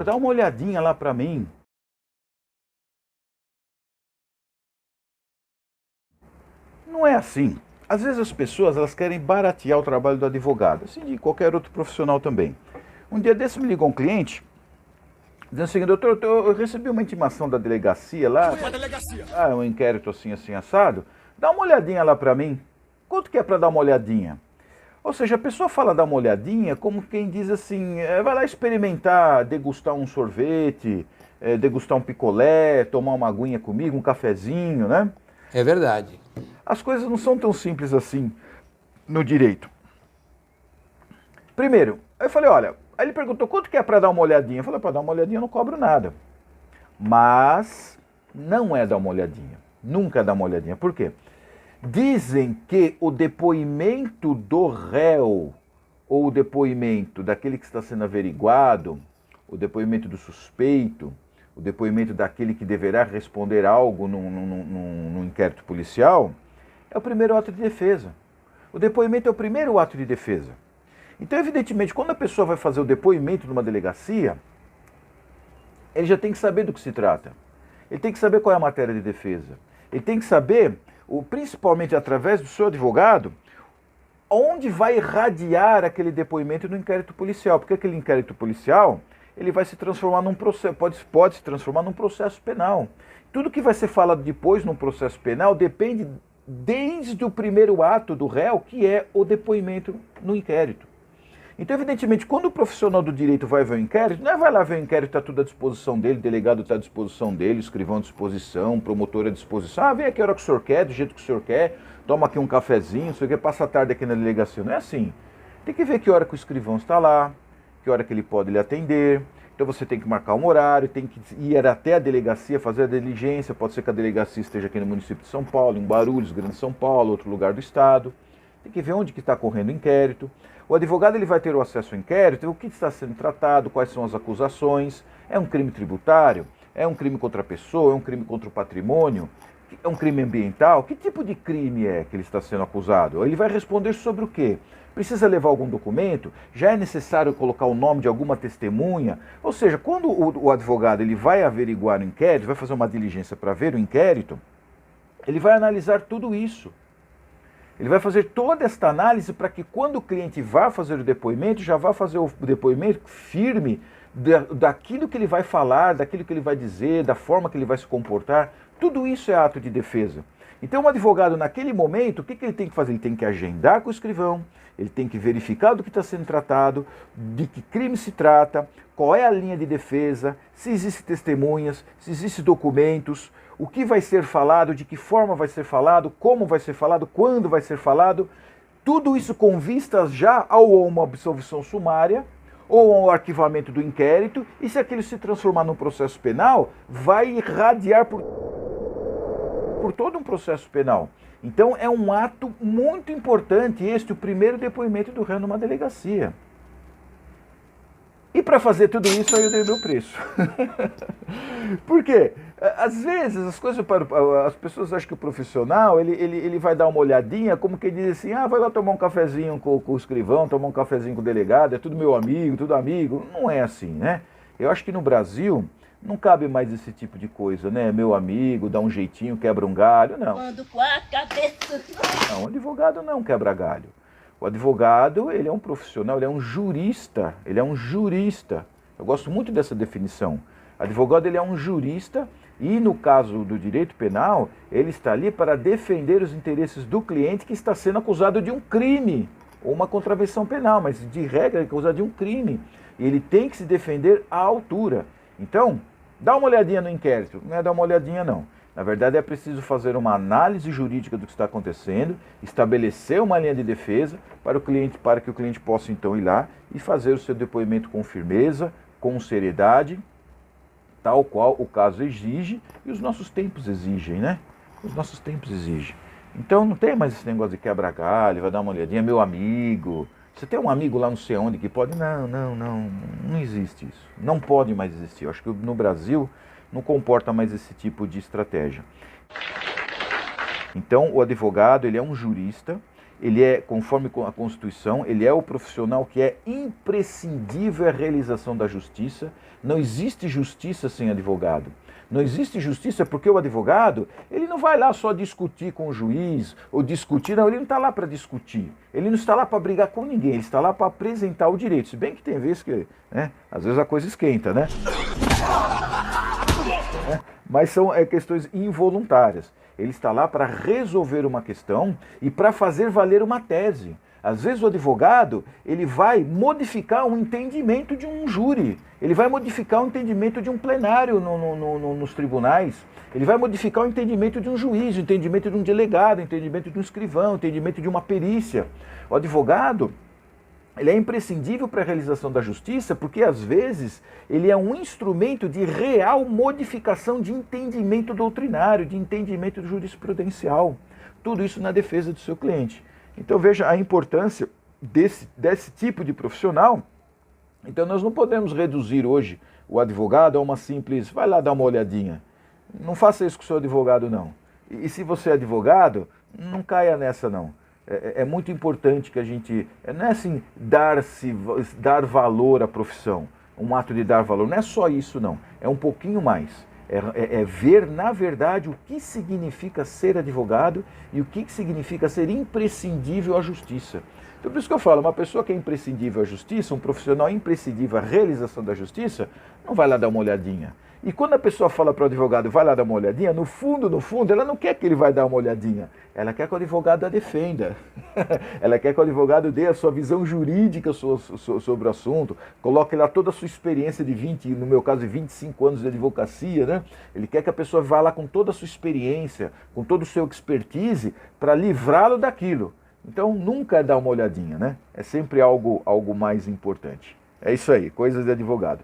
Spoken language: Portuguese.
dá uma olhadinha lá para mim. Não é assim. Às vezes as pessoas elas querem baratear o trabalho do advogado, assim de qualquer outro profissional também. Um dia desse me ligou um cliente, dizendo o seguinte: doutor, eu recebi uma intimação da delegacia lá, um inquérito assim, assim, assado, dá uma olhadinha lá para mim. Quanto que é para dar uma olhadinha? Ou seja, a pessoa fala dar uma olhadinha como quem diz assim, vai lá experimentar, degustar um sorvete, degustar um picolé, tomar uma aguinha comigo, um cafezinho, né? É verdade. As coisas não são tão simples assim no direito. Primeiro, eu falei, olha, aí ele perguntou quanto que é para dar uma olhadinha. Eu falei, para dar uma olhadinha eu não cobro nada. Mas não é dar uma olhadinha. Nunca é dar uma olhadinha. Por quê? Dizem que o depoimento do réu ou o depoimento daquele que está sendo averiguado, o depoimento do suspeito, o depoimento daquele que deverá responder algo num inquérito policial, é o primeiro ato de defesa. O depoimento é o primeiro ato de defesa. Então, evidentemente, quando a pessoa vai fazer o depoimento numa delegacia, ele já tem que saber do que se trata. Ele tem que saber qual é a matéria de defesa. Ele tem que saber, principalmente através do seu advogado, onde vai irradiar aquele depoimento no inquérito policial. Porque aquele inquérito policial, ele vai se transformar num processo, pode se transformar num processo penal. Tudo que vai ser falado depois num processo penal depende desde o primeiro ato do réu, que é o depoimento no inquérito. Então, evidentemente, quando o profissional do direito vai ver o inquérito, não é vai lá ver o inquérito, está tudo à disposição dele, o delegado está à disposição dele, o escrivão à disposição, o promotor à disposição. Vem aqui a hora que o senhor quer, do jeito que o senhor quer, toma aqui um cafezinho, o senhor quer, passa a tarde aqui na delegacia. Não é assim. Tem que ver que hora que o escrivão está lá, que hora que ele pode lhe atender. Então você tem que marcar um horário, tem que ir até a delegacia, fazer a diligência. Pode ser que a delegacia esteja aqui no município de São Paulo, em Guarulhos, Grande São Paulo, outro lugar do estado. Tem que ver onde que está correndo o inquérito. O advogado ele vai ter o acesso ao inquérito, o que está sendo tratado, quais são as acusações. É um crime tributário? É um crime contra a pessoa? É um crime contra o patrimônio? É um crime ambiental? Que tipo de crime é que ele está sendo acusado? Ele vai responder sobre o quê? Precisa levar algum documento? Já é necessário colocar o nome de alguma testemunha? Ou seja, quando o advogado ele vai averiguar o inquérito, vai fazer uma diligência para ver o inquérito, ele vai analisar tudo isso. Ele vai fazer toda esta análise para que quando o cliente vá fazer o depoimento, já vá fazer o depoimento firme daquilo que ele vai falar, daquilo que ele vai dizer, da forma que ele vai se comportar. Tudo isso é ato de defesa. Então, o advogado, naquele momento, o que ele tem que fazer? Ele tem que agendar com o escrivão, ele tem que verificar do que está sendo tratado, de que crime se trata, qual é a linha de defesa, se existem testemunhas, se existem documentos, o que vai ser falado, de que forma vai ser falado, como vai ser falado, quando vai ser falado. Tudo isso com vistas já a uma absolvição sumária ou ao arquivamento do inquérito, e se aquilo se transformar num processo penal, vai irradiar por todo um processo penal. Então é um ato muito importante o primeiro depoimento do réu numa delegacia. E para fazer tudo isso aí eu dei meu preço. Por quê? Às vezes as pessoas acham que o profissional ele vai dar uma olhadinha como quem diz assim, vai lá tomar um cafezinho com o escrivão, tomar um cafezinho com o delegado, é tudo meu amigo, tudo amigo. Não é assim, né? Eu acho que no Brasil não cabe mais esse tipo de coisa, né? Meu amigo, dá um jeitinho, quebra um galho, não. Ando com a cabeça. Não, o advogado não quebra galho. O advogado, ele é um profissional, ele é um jurista, Eu gosto muito dessa definição. Advogado, ele é um jurista e, no caso do direito penal, ele está ali para defender os interesses do cliente que está sendo acusado de um crime ou uma contravenção penal, mas de regra é acusado de um crime. E ele tem que se defender à altura. Então, dá uma olhadinha no inquérito. Não é dar uma olhadinha, não. Na verdade, é preciso fazer uma análise jurídica do que está acontecendo, estabelecer uma linha de defesa para que o cliente possa, então, ir lá e fazer o seu depoimento com firmeza, com seriedade, tal qual o caso exige e os nossos tempos exigem, né? Os nossos tempos exigem. Então, não tem mais esse negócio de quebra-galho, vai dar uma olhadinha, meu amigo. Você tem um amigo lá não sei onde que pode? Não existe isso. Não pode mais existir. Eu acho que no Brasil não comporta mais esse tipo de estratégia. Então, o advogado, ele é um jurista ele é, conforme a Constituição, ele é o profissional que é imprescindível à realização da justiça. Não existe justiça sem advogado. Não existe justiça porque o advogado, ele não vai lá só discutir com o juiz, ou discutir, não, ele não está lá para discutir. Ele não está lá para brigar com ninguém, ele está lá para apresentar o direito. Se bem que tem vezes que, né, às vezes a coisa esquenta, né? Mas são questões involuntárias. Ele está lá para resolver uma questão e para fazer valer uma tese. Às vezes o advogado, ele vai modificar um entendimento de um júri, ele vai modificar o entendimento de um plenário nos tribunais, ele vai modificar o entendimento de um juiz, o entendimento de um delegado, o entendimento de um escrivão, o entendimento de uma perícia. O advogado, ele é imprescindível para a realização da justiça porque, às vezes, ele é um instrumento de real modificação de entendimento doutrinário, de entendimento jurisprudencial. Tudo isso na defesa do seu cliente. Então veja a importância desse tipo de profissional. Então nós não podemos reduzir hoje o advogado a uma simples, vai lá dar uma olhadinha. Não faça isso com o seu advogado não. E se você é advogado, não caia nessa não. É muito importante que a gente, não é assim, dar valor à profissão, um ato de dar valor, não é só isso não, é um pouquinho mais. É ver, na verdade, o que significa ser advogado e o que significa ser imprescindível à justiça. Então, por isso que eu falo, uma pessoa que é imprescindível à justiça, um profissional imprescindível à realização da justiça, não vai lá dar uma olhadinha. E quando a pessoa fala para o advogado, vai lá dar uma olhadinha, no fundo, ela não quer que ele vai dar uma olhadinha. Ela quer que o advogado a defenda. Ela quer que o advogado dê a sua visão jurídica sobre o assunto, coloque lá toda a sua experiência de 20, no meu caso, 25 anos de advocacia, né? Ele quer que a pessoa vá lá com toda a sua experiência, com todo o seu expertise, para livrá-lo daquilo. Então, nunca é dar uma olhadinha, né? É sempre algo mais importante. É isso aí, coisas de advogado.